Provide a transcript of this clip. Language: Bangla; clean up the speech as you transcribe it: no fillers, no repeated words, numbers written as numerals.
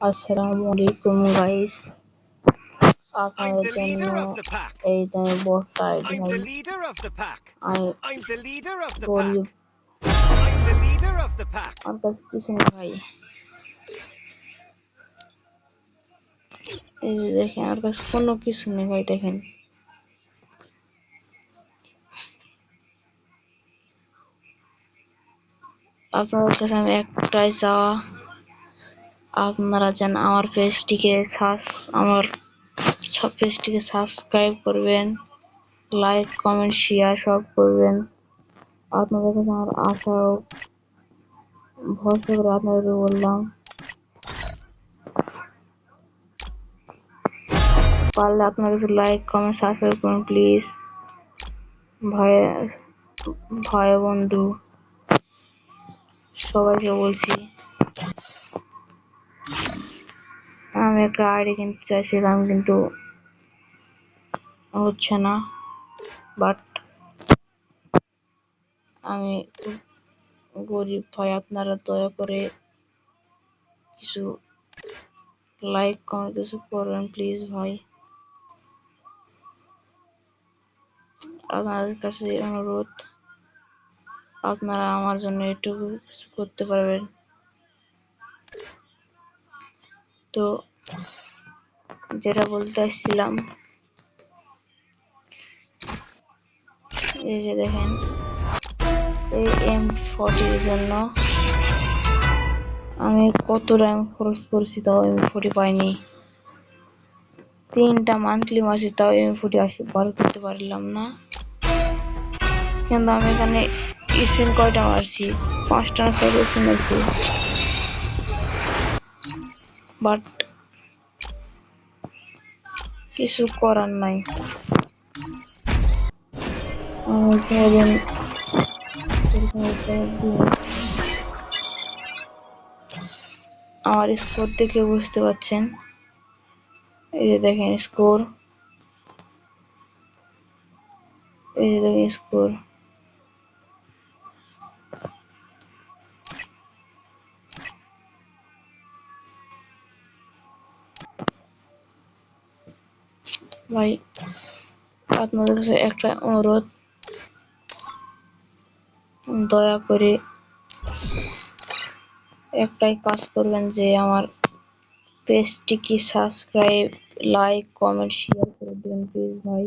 আসসালামু আলাইকুম গাইস, I'm আপনাদের the জন্য leader of the pack. এই দামে বড়টা আইডি I'm ভাই। the leader of the pack. আমি I'm the leader of the pack. গরিব, I'm the leader of the pack. আমার কাছে কিছু নেই ভাই। এই যে দেখেন, আমার কাছে কোনো কিছু নেই ভাই। দেখেন, আপনাদের কাছে আমি একটাই চাওয়া, আপনারা যেন আমার পেজটিকে সাবস্ক্রাইব করবেন, লাইক কমেন্ট শেয়ার সব করবেন। আপনাদের কাছে আমার আশা ও ভরসা করে আপনাদের বললাম, পারলে আপনারা কিছু লাইক কমেন্ট সাবস্ক্রাইব করুন প্লিজ। ভাই বন্ধু সবাইকে বলছি, আমি একটা আইডি কিনতে চাইছিলাম কিন্তু হচ্ছে না। বাট আমি গরিব ভাই, আপনারা দয়া করে কিছু লাইক কমেন্ট কিছু করবেন প্লিজ ভাই। আপনাদের কাছে অনুরোধ, আপনারা আমার জন্য এটুকু কিছু করতে পারবেন। তো যেটা বলতে আসছিলাম, এই যে দেখেন, এই M40 জন্য আমি কত টাইম খরচ করছি, তাও M40 পাইনি। 3টা মান্থলি মাসে তাও M40 বার করতে পারলাম না। কিন্তু আমি এখানে স্পিন কয়টা মারছি, 5টা না 6টা স্পিন মারছি। বাট কিছু করার নাই। আমার স্কোর দেখে বুঝতে পারছেন, এই যে দেখেন স্কোর, এই যে দেখেন স্কোর। ভাই আপনাদের কাছে একটা অনুরোধ, দয়া করে একটাই কাজ করবেন, যে আমার পেজটিকে সাবস্ক্রাইব, লাইক, কমেন্ট, শেয়ার করে দেবেন প্লিজ ভাই।